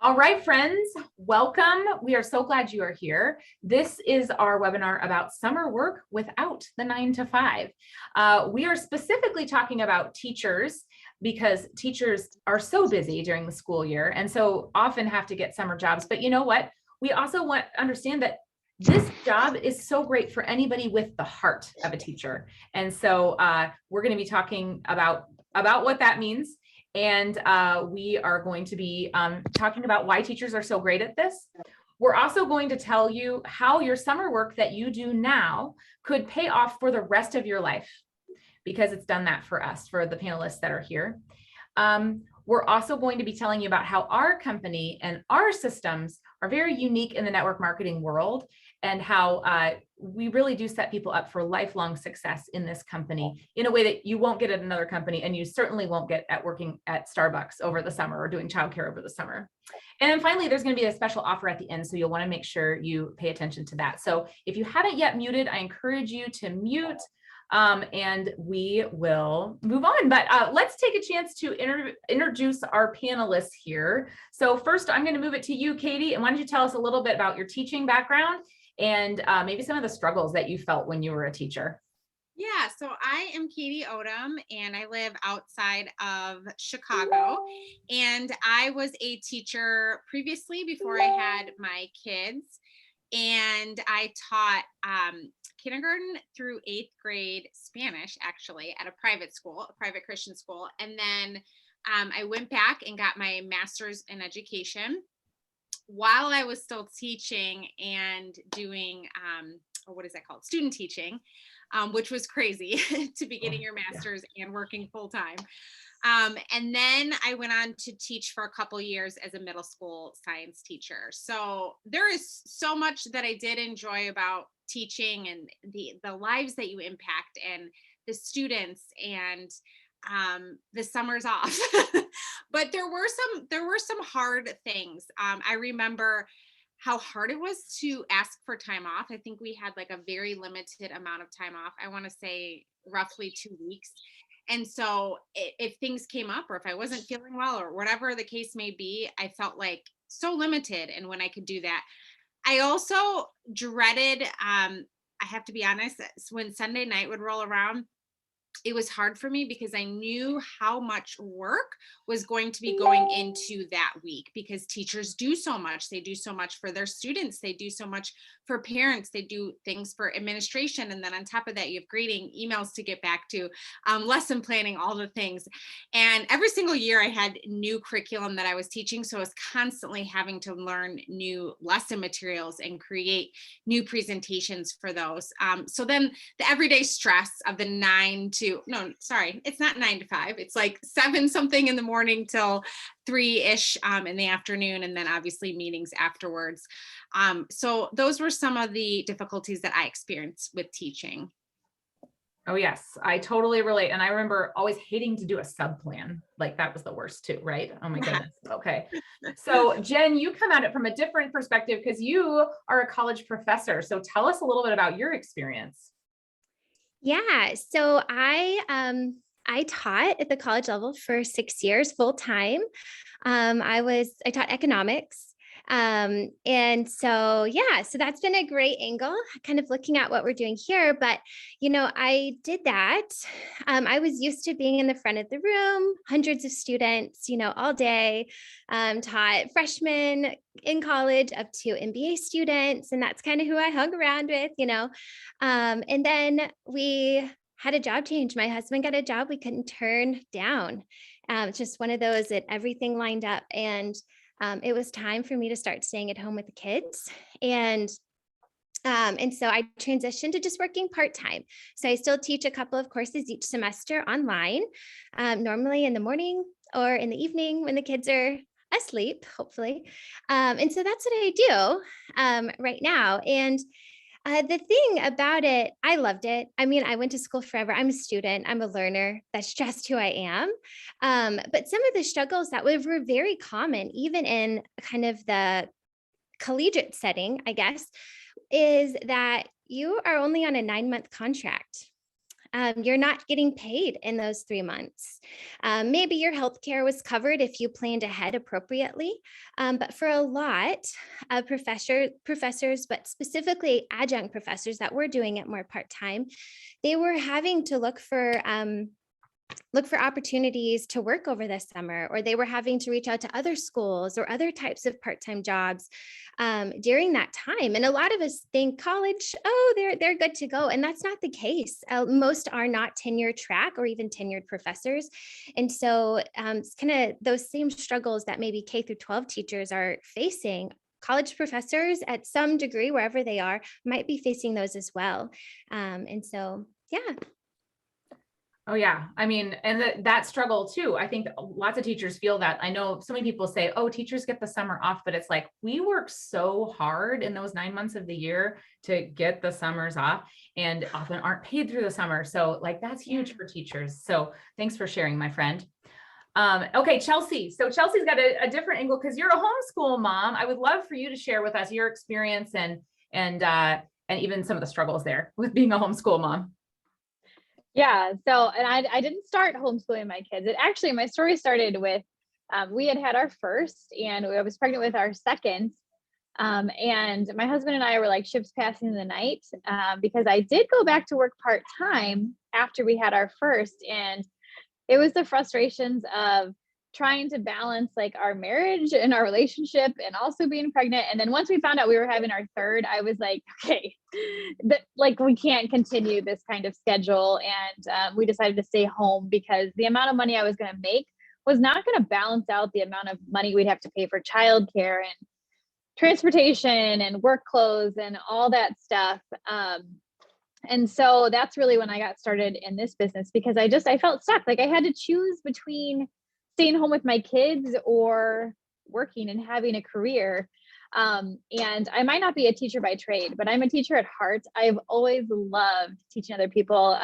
All right, friends, welcome. We are so glad you are here. This is our webinar about summer work without the 9 to 5. We are specifically talking about teachers because teachers are so busy during the school year and so often have to get summer jobs. But you know what? We also want to understand that this job is so great for anybody with the heart of a teacher. And so we're going to be talking about what that means. And we are going to be talking about why teachers are so great at this. We're also going to tell you how your summer work that you do now could pay off for the rest of your life, because it's done that for us, for the panelists that are here. We're also going to be telling you about how our company and our systems are very unique in the network marketing world, and how we really do set people up for lifelong success in this company in a way that you won't get at another company, and you certainly won't get at working at Starbucks over the summer or doing childcare over the summer. And then finally, there's going to be a special offer at the end, so you'll want to make sure you pay attention to that. So if you haven't yet muted, I encourage you to mute. And we will move on, but let's take a chance to introduce our panelists here. So first, I'm going to move it to you, Katie, and why don't you tell us a little bit about your teaching background and maybe some of the struggles that you felt when you were a teacher. Yeah, so I am Katie Odom and I live outside of Chicago. And I was a teacher previously before I had my kids. And I taught kindergarten through 8th grade Spanish, actually, at a private school, a private Christian school. And then I went back and got my master's in education while I was still teaching and doing, what is that called? Student teaching, which was crazy to be getting your master's and working full time. And then I went on to teach for a couple years as a middle school science teacher. So there is so much that I did enjoy about teaching, and the lives that you impact, and the students, and the summers off. But there were some hard things. I remember how hard it was to ask for time off. I think we had like a very limited amount of time off. I want to say roughly 2 weeks. And so if things came up, or if I wasn't feeling well, or whatever the case may be, I felt like so limited. And when I could do that, I also dreaded, I have to be honest, when Sunday night would roll around, it was hard for me because I knew how much work was going to be going into that week, because teachers do so much. They do so much for their students. They do so much for parents. They do things for administration. And then on top of that, you have grading, emails to get back to, lesson planning, all the things. And every single year I had new curriculum that I was teaching. So I was constantly having to learn new lesson materials and create new presentations for those. So then the everyday stress of the it's not 9 to 5. It's like 7 something in the morning till 3-ish in the afternoon. And then obviously meetings afterwards. So those were some of the difficulties that I experienced with teaching. Oh yes, I totally relate. And I remember always hating to do a sub plan. Like that was the worst too, right? Oh my goodness. Okay. So Jen, you come at it from a different perspective because you are a college professor. So tell us a little bit about your experience. Yeah, so I taught at the college level for 6 years full time. I taught economics. And so yeah, so that's been a great angle, kind of looking at what we're doing here. But I did that. I was used to being in the front of the room, hundreds of students, all day. Taught freshmen in college up to MBA students, and that's kind of who I hung around with. And then we had a job change. My husband got a job we couldn't turn down. It's just one of those that everything lined up, and it was time for me to start staying at home with the kids. And so I transitioned to just working part-time. So I still teach a couple of courses each semester online, normally in the morning or in the evening when the kids are asleep, hopefully. And so that's what I do right now. And the thing about it, I loved it. I mean, I went to school forever. I'm a student. I'm a learner. That's just who I am. But some of the struggles that were very common, even in kind of the collegiate setting, I guess, is that you are only on a 9-month contract. you're not getting paid in those 3 months. Maybe your healthcare was covered if you planned ahead appropriately. But for a lot of professors, but specifically adjunct professors that were doing it more part-time, they were having to look for opportunities to work over the summer, or they were having to reach out to other schools or other types of part-time jobs during that time. And a lot of us think college, oh, they're good to go. And that's not the case. Most are not tenure track or even tenured professors. And so it's kind of those same struggles that maybe K through 12 teachers are facing. College professors at some degree, wherever they are, might be facing those as well. And so, yeah. Oh yeah. I mean, and that struggle too. I think lots of teachers feel that. I know so many people say, oh, teachers get the summer off, but it's like, we work so hard in those 9 months of the year to get the summers off, and often aren't paid through the summer. So like, that's huge for teachers. So thanks for sharing, my friend. Okay, Chelsea. So Chelsea's got a different angle because you're a homeschool mom. I would love for you to share with us your experience and even some of the struggles there with being a homeschool mom. Yeah. So, and I didn't start homeschooling my kids. My story started with, we had our first, and I was pregnant with our second. And my husband and I were like ships passing the night, because I did go back to work part-time after we had our first. And it was the frustrations of trying to balance like our marriage and our relationship and also being pregnant. And then once we found out we were having our third, I was like, okay, like we can't continue this kind of schedule. And we decided to stay home because the amount of money I was going to make was not going to balance out the amount of money we'd have to pay for childcare and transportation and work clothes and all that stuff. And so that's really when I got started in this business, because I felt stuck. Like I had to choose between staying home with my kids or working and having a career. And I might not be a teacher by trade, but I'm a teacher at heart. I've always loved teaching other people.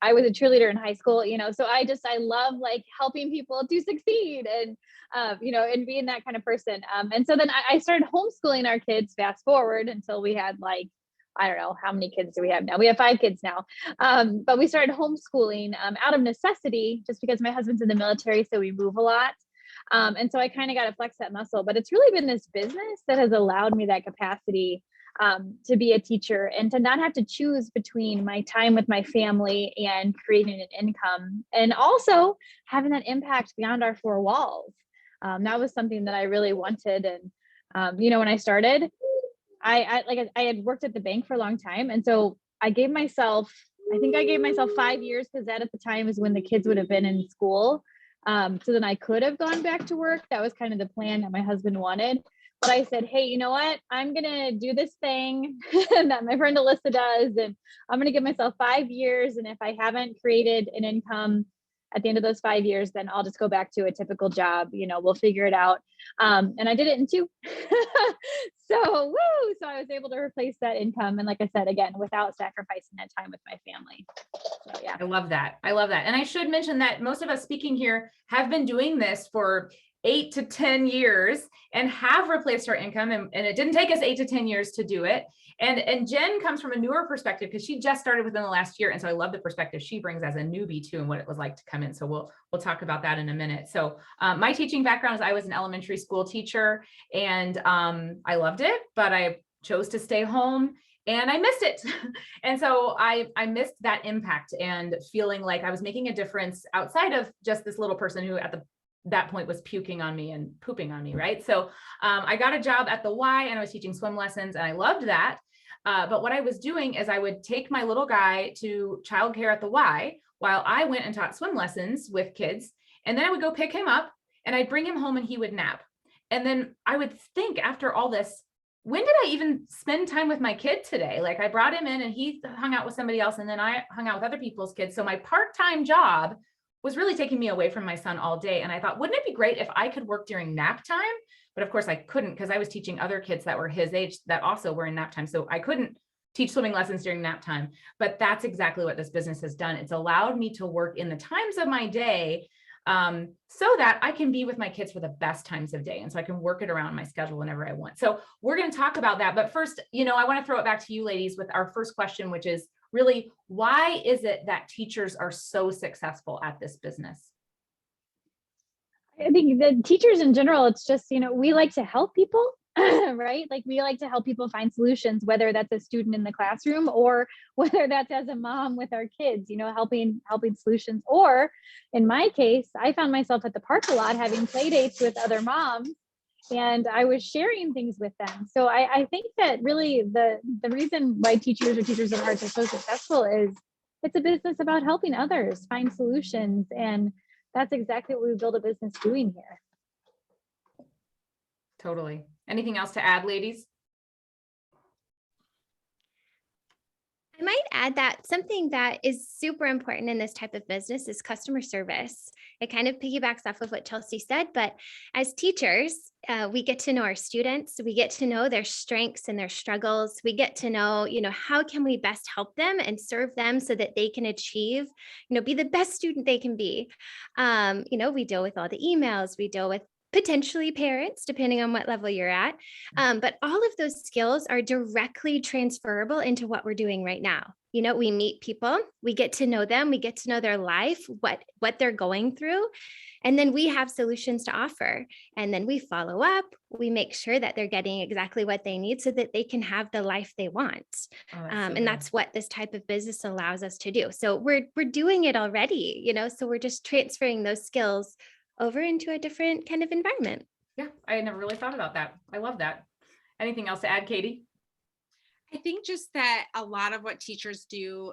I was a cheerleader in high school, so I love like helping people to succeed and, and being that kind of person. And so then I started homeschooling our kids, fast forward until we had like, I don't know, how many kids do we have now? We have 5 kids now. But we started homeschooling out of necessity, just because my husband's in the military, so we move a lot. And so I kind of got to flex that muscle, but it's really been this business that has allowed me that capacity to be a teacher and to not have to choose between my time with my family and creating an income, and also having that impact beyond our 4 walls. That was something that I really wanted. And, when I started, I had worked at the bank for a long time. And so I gave myself 5 years, because that at the time is when the kids would have been in school. So then I could have gone back to work. That was kind of the plan that my husband wanted. But I said, hey, you know what? I'm going to do this thing that my friend Alyssa does. And I'm going to give myself 5 years. And if I haven't created an income at the end of those 5 years, then I'll just go back to a typical job. We'll figure it out. And I did it in 2. So I was able to replace that income. And like I said, again, without sacrificing that time with my family. So yeah. I love that. And I should mention that most of us speaking here have been doing this for 8 to 10 years and have replaced our income. And it didn't take us 8 to 10 years to do it. And Jen comes from a newer perspective because she just started within the last year. And so I love the perspective she brings as a newbie too, and what it was like to come in. So we'll talk about that in a minute. So my teaching background is I was an elementary school teacher, and I loved it, but I chose to stay home and I missed it. And so I missed that impact and feeling like I was making a difference outside of just this little person who at that point was puking on me and pooping on me, right? So I got a job at the Y and I was teaching swim lessons, and I loved that. But what I was doing is I would take my little guy to childcare at the Y while I went and taught swim lessons with kids. And then I would go pick him up and I'd bring him home and he would nap. And then I would think after all this, when did I even spend time with my kid today? Like I brought him in and he hung out with somebody else, and then I hung out with other people's kids. So my part-time job was really taking me away from my son all day. And I thought, wouldn't it be great if I could work during nap time? But of course I couldn't, because I was teaching other kids that were his age that also were in nap time. So I couldn't teach swimming lessons during nap time. But that's exactly what this business has done. It's allowed me to work in the times of my day so that I can be with my kids for the best times of day. And so I can work it around my schedule whenever I want. So we're going to talk about that. But first, I want to throw it back to you ladies with our first question, which is, really, why is it that teachers are so successful at this business? I think the teachers in general, it's just, we like to help people, right? Like we like to help people find solutions, whether that's a student in the classroom or whether that's as a mom with our kids, helping solutions. Or in my case, I found myself at the park a lot having play dates with other moms, and I was sharing things with them. So I think that really the reason why teachers of arts are so successful is it's a business about helping others find solutions. And that's exactly what we build a business doing here. Totally. Anything else to add, ladies? I might add that something that is super important in this type of business is customer service. It kind of piggybacks off of what Chelsea said, but as teachers, we get to know our students, we get to know their strengths and their struggles. We get to know, how can we best help them and serve them so that they can achieve, be the best student they can be. We deal with all the emails, we deal with potentially parents, depending on what level you're at. But all of those skills are directly transferable into what we're doing right now. We meet people, we get to know them, we get to know their life, what they're going through, and then we have solutions to offer. And then we follow up, we make sure that they're getting exactly what they need so that they can have the life they want. And that's what this type of business allows us to do. So we're doing it already, so we're just transferring those skills over into a different kind of environment. Yeah, I had never really thought about that. I love that. Anything else to add, Katie? I think just that a lot of what teachers do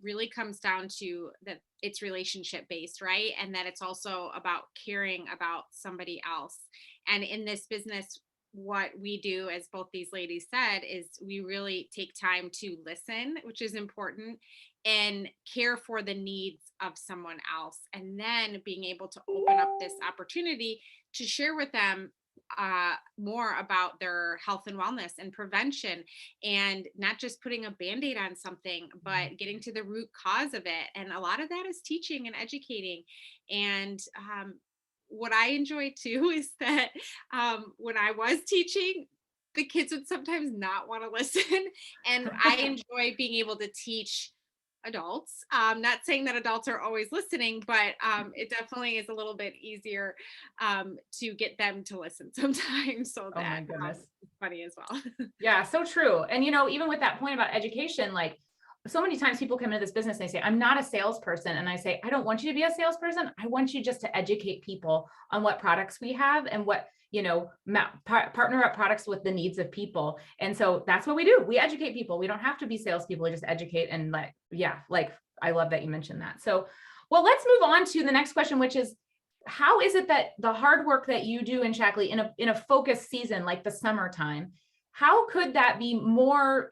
really comes down to that it's relationship based, right? And that it's also about caring about somebody else. And in this business, what we do, as both these ladies said, is we really take time to listen, which is important, and care for the needs of someone else. And then being able to open up this opportunity to share with them more about their health and wellness and prevention, and not just putting a band-aid on something, but getting to the root cause of it. And a lot of that is teaching and educating. And what I enjoy too is that when I was teaching, the kids would sometimes not want to listen. And I enjoy being able to teach adults. Not saying that adults are always listening, but it definitely is a little bit easier to get them to listen sometimes. So Oh my that goodness. is funny as well. Yeah, so true. And even with that point about education, like so many times people come into this business and they say, I'm not a salesperson. And I say, I don't want you to be a salesperson. I want you just to educate people on what products we have and what, partner up products with the needs of people. And so that's what we do. We educate people. We don't have to be salespeople. We just educate. And I love that you mentioned that. So, well, let's move on to the next question, which is, how is it that the hard work that you do in Shackley in a focused season, like the summertime, how could that be more,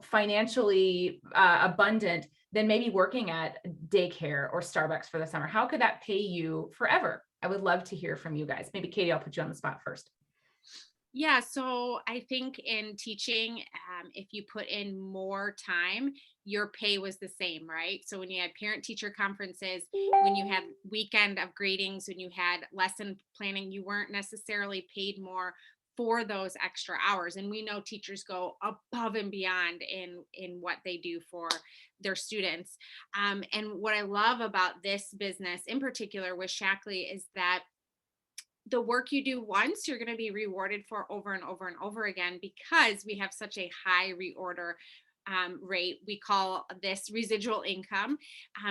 financially abundant than maybe working at daycare or Starbucks for the summer? How could that pay you forever? I would love to hear from you guys. Maybe Katie, I'll put you on the spot first. Yeah, so I think in teaching, if you put in more time, your pay was the same, right? So when you had parent teacher conferences, when you had weekend of gradings, when you had lesson planning, you weren't necessarily paid more for those extra hours. And we know teachers go above and beyond in what they do for their students. And what I love about this business in particular with Shackley is that the work you do once, you're going to be rewarded for over and over and over again, because we have such a high reorder rate. We call this residual income.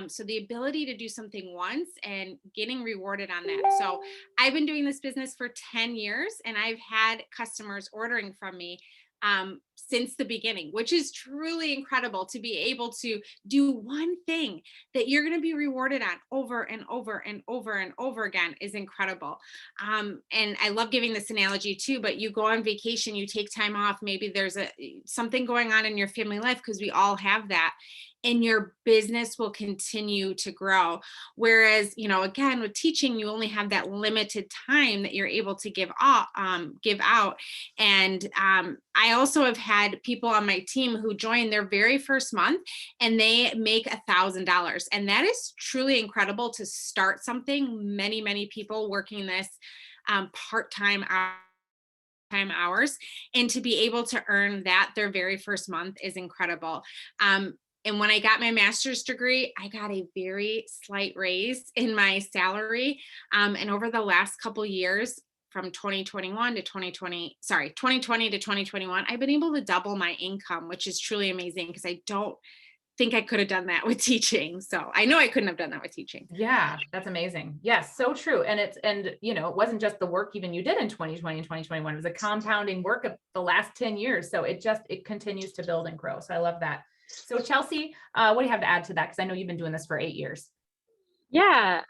So the ability to do something once and getting rewarded on that. So I've been doing this business for 10 years and I've had customers ordering from me since the beginning, which is truly incredible to be able to do one thing that you're going to be rewarded on over and over and over and over again is incredible. And I love giving this analogy too, but you go on vacation, you take time off, maybe there's something going on in your family life, because we all have that, and your business will continue to grow. Whereas, again, with teaching, you only have that limited time that you're able to give out. And I also have had people on my team who join their very first month and they make $1,000. And that is truly incredible to start something. Many, many people working this part-time hours, and to be able to earn that their very first month is incredible. And when I got my master's degree, I got a very slight raise in my salary. And over the last couple years, from 2021 to 2020 to 2021, I've been able to double my income, which is truly amazing because I don't think I could have done that with teaching. So I know I couldn't have done that with teaching. Yeah, that's amazing. Yes, so true. And it wasn't just the work even you did in 2020 and 2021. It was a compounding work of the last 10 years. So it continues to build and grow. So I love that. So Chelsea, what do you have to add to that? Because I know you've been doing this for 8 years. Yeah,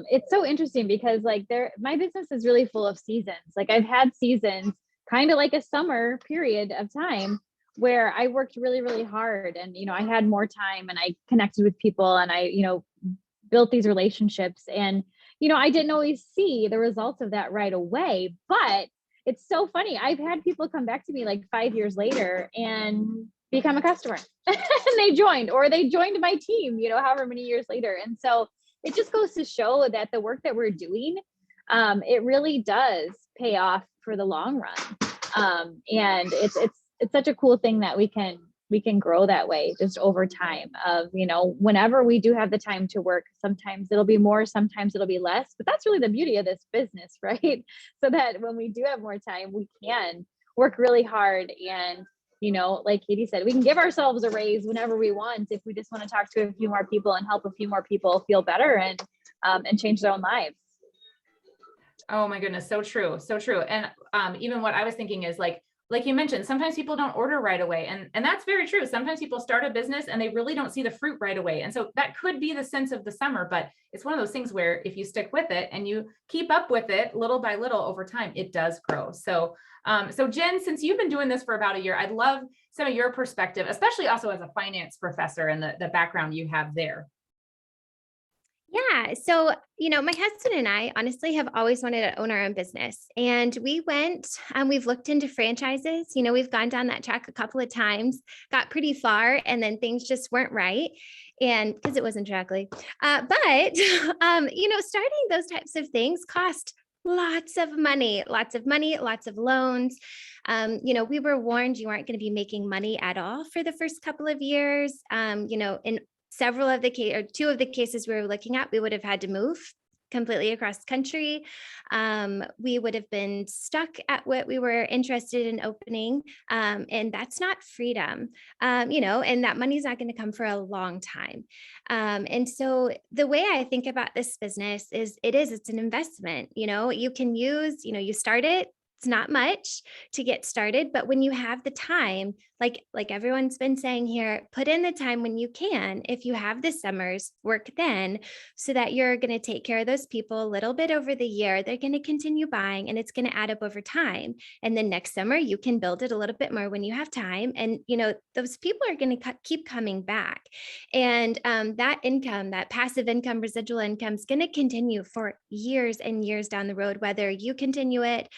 it's so interesting because my business is really full of seasons. Like I've had seasons, kind of like a summer period of time where I worked really, really hard, and I had more time, and I connected with people, and I built these relationships, and I didn't always see the results of that right away. But it's so funny. I've had people come back to me like 5 years later and become a customer and they joined my team, however many years later. And so it just goes to show that the work that we're doing, it really does pay off for the long run. And it's such a cool thing that we can grow that way just over time of, whenever we do have the time to work, sometimes it'll be more, sometimes it'll be less, but that's really the beauty of this business, right? So that when we do have more time, we can work really hard. And like Katie said, we can give ourselves a raise whenever we want if we just want to talk to a few more people and help a few more people feel better and change their own lives. Oh my goodness, so true, so true. And even what I was thinking is like you mentioned, sometimes people don't order right away, and that's very true. Sometimes people start a business and they really don't see the fruit right away, and so that could be the sense of the summer. But it's one of those things where if you stick with it and you keep up with it little by little over time, it does grow. So Jen, since you've been doing this for about a year, I'd love some of your perspective, especially also as a finance professor and the background you have there. Yeah. So, my husband and I honestly have always wanted to own our own business. And we went and we've looked into franchises. We've gone down that track a couple of times, got pretty far, and then things just weren't right. And because it wasn't Shackley. But, starting those types of things cost lots of money, lots of loans. We were warned you aren't going to be making money at all for the first couple of years. In several of the or two of the cases we were looking at, we would have had to move completely across the country. We would have been stuck at what we were interested in opening. And that's not freedom, and that money's not going to come for a long time. And so the way I think about this business is it's an investment. You can use, you start it. It's not much to get started, but when you have the time, like everyone's been saying here, put in the time when you can. If you have the summers, work then, so that you're going to take care of those people a little bit over the year. They're going to continue buying, and it's going to add up over time. And then next summer, you can build it a little bit more when you have time. And those people are going to keep coming back. And that income, that passive income, residual income, is going to continue for years and years down the road, whether you continue it,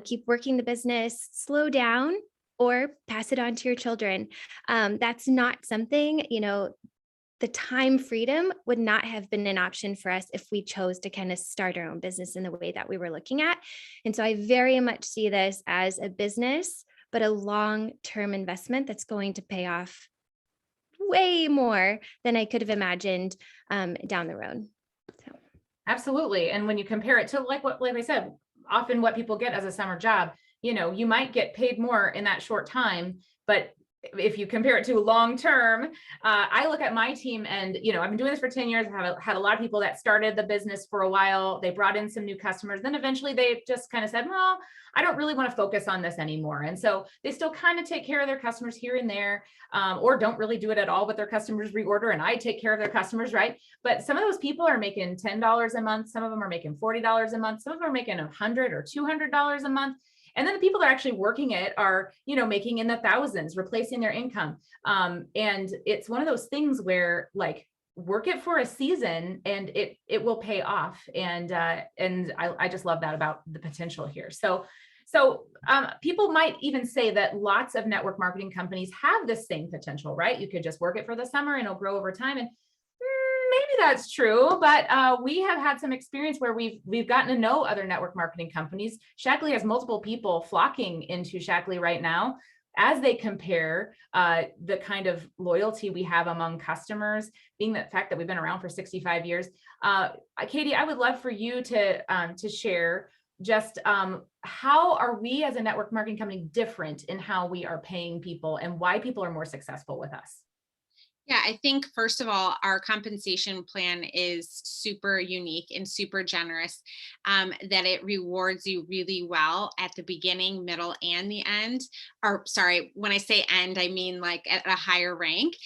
keep working the business, slow down, or pass it on to your children. That's not something, the time freedom would not have been an option for us if we chose to kind of start our own business in the way that we were looking at. And so I very much see this as a business, but a long-term investment that's going to pay off way more than I could have imagined down the road. So. Absolutely. And when you compare it to like I said, often what people get as a summer job, you might get paid more in that short time, but if you compare it to long term, I look at my team and, I've been doing this for 10 years. I've had a lot of people that started the business for a while. They brought in some new customers. Then eventually they just kind of said, well, I don't really want to focus on this anymore. And so they still kind of take care of their customers here and there, or don't really do it at all, but their customers reorder and I take care of their customers, right? But some of those people are making $10 a month. Some of them are making $40 a month. Some of them are making $100 or $200 a month. And then the people that are actually working it are, making in the thousands, replacing their income. And it's one of those things where work it for a season and it will pay off. And I just love that about the potential here. So people might even say that lots of network marketing companies have the same potential, right? You could just work it for the summer and it'll grow over time. And that's true, but we have had some experience where we've gotten to know other network marketing companies. Shackley has multiple people flocking into Shackley right now as they compare the kind of loyalty we have among customers, being the fact that we've been around for 65 years. Katie, I would love for you to share just how are we as a network marketing company different in how we are paying people and why people are more successful with us? Yeah, I think first of all, our compensation plan is super unique and super generous, that it rewards you really well at the beginning, middle, and the end. Or sorry, when I say end, I mean like at a higher rank.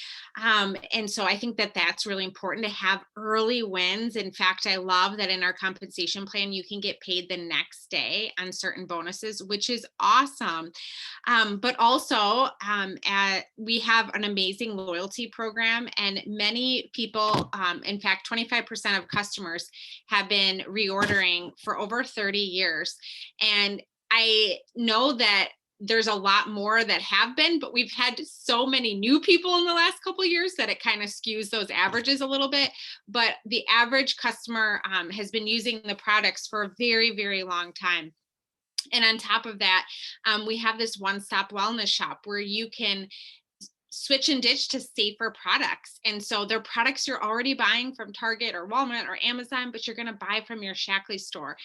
And so I think that that's really important to have early wins. In fact, I love that in our compensation plan, you can get paid the next day on certain bonuses, which is awesome. But also, we have an amazing loyalty program, and many people, in fact, 25% of customers have been reordering for over 30 years. And I know that there's a lot more that have been, but we've had so many new people in the last couple of years that it kind of skews those averages a little bit. But the average customer has been using the products for a very, very long time. And on top of that, we have this one-stop wellness shop where you can switch and ditch to safer products. And so they're products you're already buying from Target or Walmart or Amazon, but you're going to buy from your Shackley store.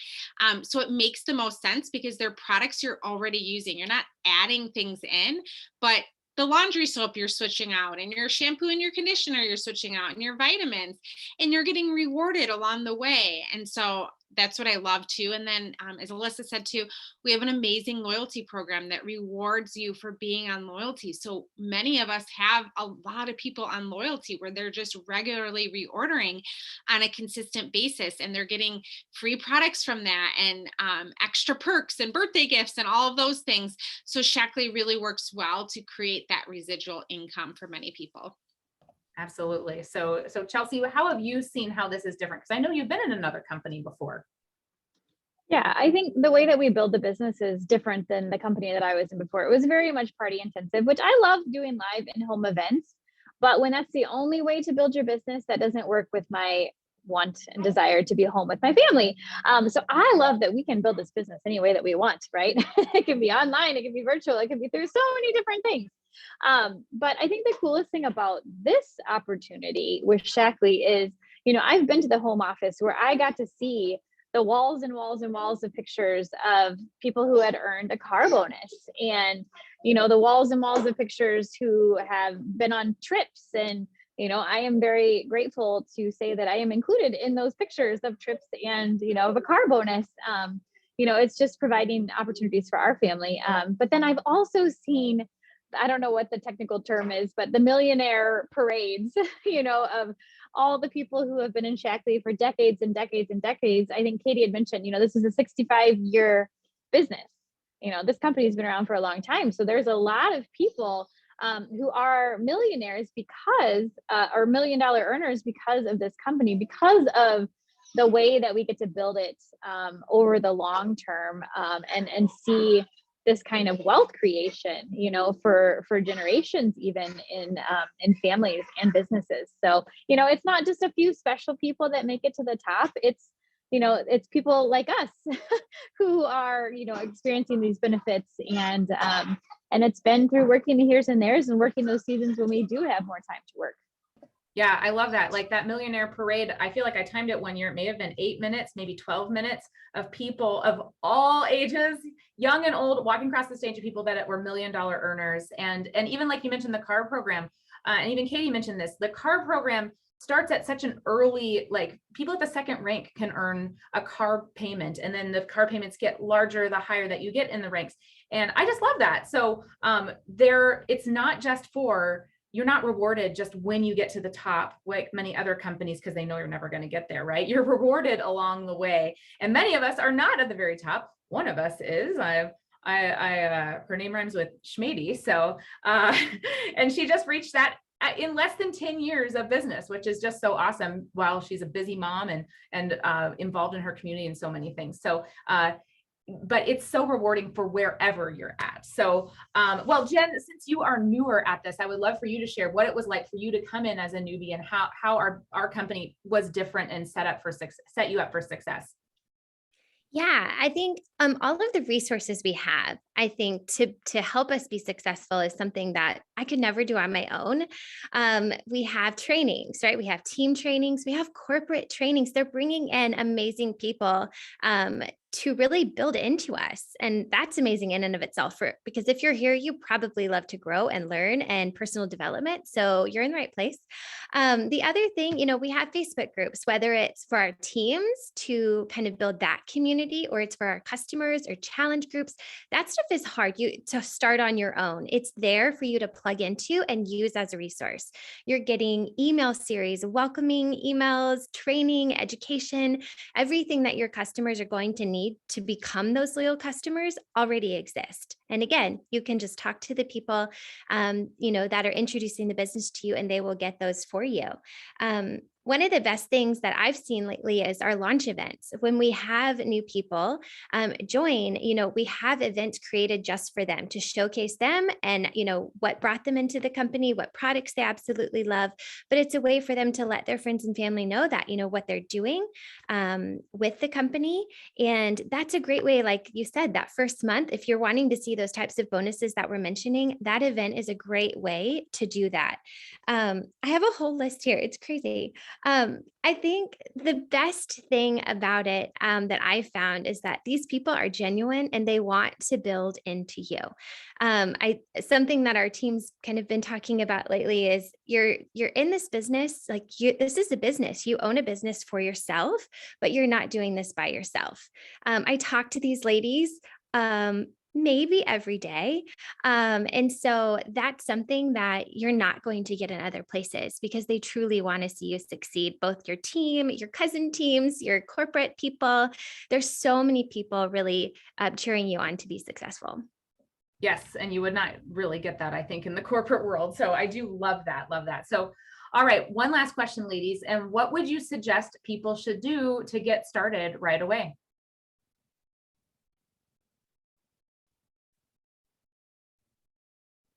So it makes the most sense because they're products you're already using. You're not adding things in, but the laundry soap you're switching out, and your shampoo and your conditioner you're switching out, and your vitamins, and you're getting rewarded along the way. And so that's what I love too. And then, as Alyssa said too, we have an amazing loyalty program that rewards you for being on loyalty. So many of us have a lot of people on loyalty where they're just regularly reordering on a consistent basis, and they're getting free products from that, and extra perks and birthday gifts and all of those things. So Shackley really works well to create that residual income for many people. Absolutely. So Chelsea, how have you seen how this is different? Because I know you've been in another company before. Yeah, I think the way that we build the business is different than the company that I was in before. It was very much party intensive, which I love doing live in-home events. But when that's the only way to build your business, that doesn't work with my want and desire to be home with my family. So I love that we can build this business any way that we want, right? It can be online, it can be virtual, it can be through so many different things. But I think the coolest thing about this opportunity with Shackley is, I've been to the home office where I got to see the walls and walls and walls of pictures of people who had earned a car bonus, and, the walls and walls of pictures who have been on trips. And, I am very grateful to say that I am included in those pictures of trips and, of a car bonus. It's just providing opportunities for our family. But then I've also seen, I don't know what the technical term is, but the millionaire parades, of all the people who have been in Shackley for decades and decades and decades. I think Katie had mentioned, this is a 65-year business. This company has been around for a long time. So there's a lot of people who are millionaires because, or $1 million earners because of this company, because of the way that we get to build it over the long term, and see this kind of wealth creation, for generations, even in families and businesses. So, it's not just a few special people that make it to the top. It's people like us who are, experiencing these benefits, and it's been through working the here's and there's and working those seasons when we do have more time to work. Yeah, I love that. Like that millionaire parade, I feel like I timed it one year. It may have been 8 minutes, maybe 12 minutes of people of all ages, young and old, walking across the stage of people that were $1 million earners. And even like you mentioned, the car program, and even Katie mentioned this, the car program starts at such an early, like people at the second rank can earn a car payment, and then the car payments get larger the higher that you get in the ranks. And I just love that. So it's not just you're not rewarded just when you get to the top, like many other companies, because they know you're never going to get there, right? You're rewarded along the way. And many of us are not at the very top. One of us is. Her name rhymes with Schmady. So, and she just reached that in less than 10 years of business, which is just so awesome, while she's a busy mom and involved in her community and so many things. So but it's so rewarding for wherever you're at. So, well, Jen, since you are newer at this, I would love for you to share what it was like for you to come in as a newbie and how our company was different and set you up for success. Yeah, I think all of the resources we have, I think to help us be successful is something that I could never do on my own. We have trainings, right? We have team trainings, we have corporate trainings. They're bringing in amazing people to really build into us, and that's amazing in and of itself. Because if you're here, you probably love to grow and learn and personal development, so you're in the right place. The other thing, we have Facebook groups, whether it's for our teams to kind of build that community, or it's for our customers or challenge groups. That stuff is hard to start on your own. It's there for you to plug into and use as a resource. You're getting email series, welcoming emails, training, education, everything that your customers are going to need to become those loyal customers already exist. And again, you can just talk to the people, that are introducing the business to you, and they will get those for you. One of the best things that I've seen lately is our launch events. When we have new people join, we have events created just for them to showcase them and, what brought them into the company, what products they absolutely love. But it's a way for them to let their friends and family know that, what they're doing with the company. And that's a great way, like you said, that first month, if you're wanting to see those types of bonuses that we're mentioning, that event is a great way to do that. I have a whole list here. It's crazy. I think the best thing about it that I found is that these people are genuine and they want to build into you. Something that our team's kind of been talking about lately is you're in this business, this is a business. You own a business for yourself, but you're not doing this by yourself. I talk to these ladies maybe every day. And so that's something that you're not going to get in other places, because they truly want to see you succeed, both your team, your cousin teams, your corporate people. There's so many people really cheering you on to be successful. Yes. And you would not really get that, I think, in the corporate world. So I do love that. Love that. So, all right. One last question, ladies. And what would you suggest people should do to get started right away?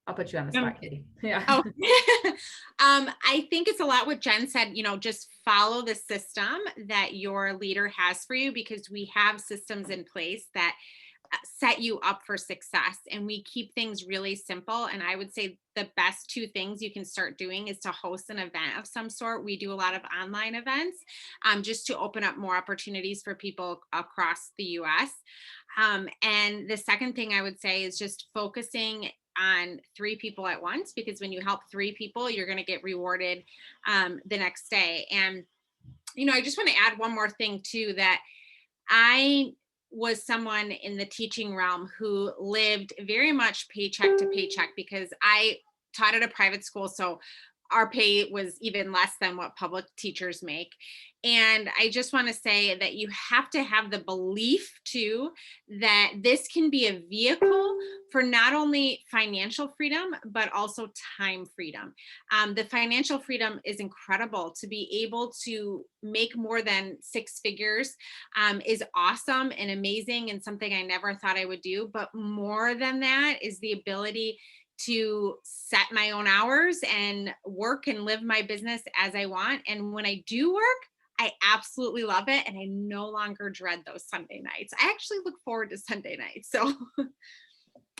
I'll put you on the spot, Katie. Yeah. Oh. I think it's a lot what Jen said, just follow the system that your leader has for you, because we have systems in place that set you up for success, and we keep things really simple. And I would say the best two things you can start doing is to host an event of some sort. We do a lot of online events just to open up more opportunities for people across the US. And the second thing I would say is just focusing on 3 people at once, because when you help 3 people, you're going to get rewarded the next day. And, I just want to add one more thing too, that I was someone in the teaching realm who lived very much paycheck to paycheck, because I taught at a private school. So our pay was even less than what public teachers make. And I just want to say that you have to have the belief too that this can be a vehicle for not only financial freedom, but also time freedom. The financial freedom is incredible. To be able to make more than 6 figures is awesome and amazing, and something I never thought I would do. But more than that is the ability to set my own hours and work and live my business as I want. And when I do work, I absolutely love it. And I no longer dread those Sunday nights. I actually look forward to Sunday nights. So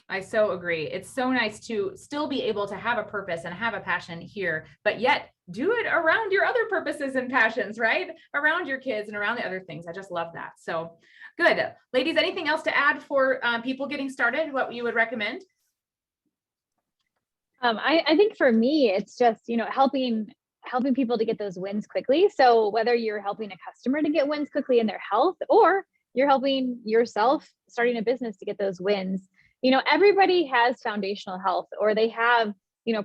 I so agree. It's so nice to still be able to have a purpose and have a passion here, but yet do it around your other purposes and passions, right? Around your kids and around the other things. I just love that. So good. Ladies, anything else to add for people getting started? What you would recommend? I think for me, it's just, helping people to get those wins quickly. So whether you're helping a customer to get wins quickly in their health, or you're helping yourself starting a business to get those wins, everybody has foundational health, or they have,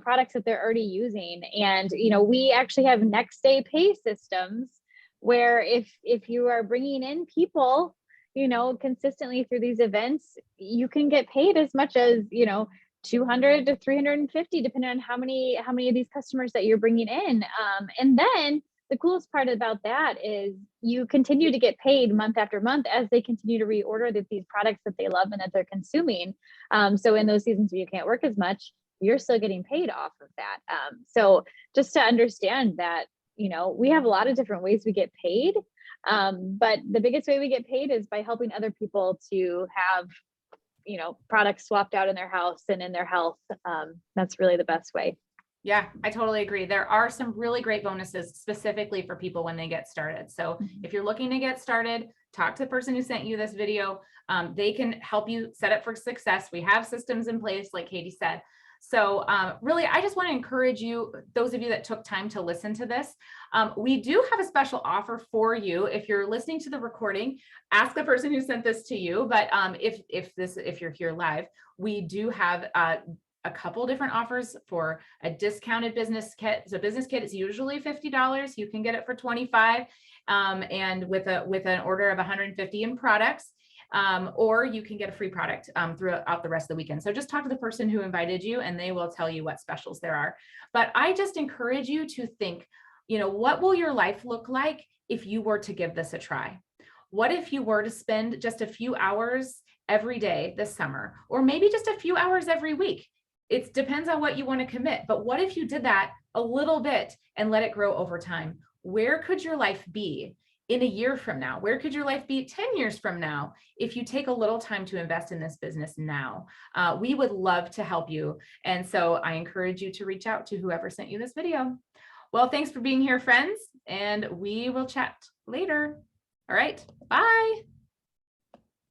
products that they're already using. And, we actually have next day pay systems where if you are bringing in people, consistently through these events, you can get paid as much as, 200 to 350, depending on how many of these customers that you're bringing in. And then the coolest part about that is you continue to get paid month after month as they continue to reorder these products that they love and that they're consuming. So in those seasons where you can't work as much, you're still getting paid off of that. So just to understand that, we have a lot of different ways we get paid. But the biggest way we get paid is by helping other people to have, products swapped out in their house and in their health. That's really the best way. Yeah, I totally agree. There are some really great bonuses specifically for people when they get started. So if you're looking to get started, talk to the person who sent you this video. They can help you set up for success. We have systems in place, like Katie said. So really, I just want to encourage you, those of you that took time to listen to this, we do have a special offer for you. If you're listening to the recording, ask the person who sent this to you. But if you're here live, we do have a couple different offers for a discounted business kit. So business kit is usually $50. You can get it for $25, and with an order of 150 in products. Or you can get a free product throughout the rest of the weekend. So just talk to the person who invited you and they will tell you what specials there are. But I just encourage you to think, what will your life look like if you were to give this a try? What if you were to spend just a few hours every day this summer, or maybe just a few hours every week? It depends on what you want to commit. But what if you did that a little bit and let it grow over time? Where could your life be in a year from now? Where could your life be 10 years from now if you take a little time to invest in this business now? We would love to help you. And so I encourage you to reach out to whoever sent you this video. Well, thanks for being here, friends, and we will chat later. All right, bye.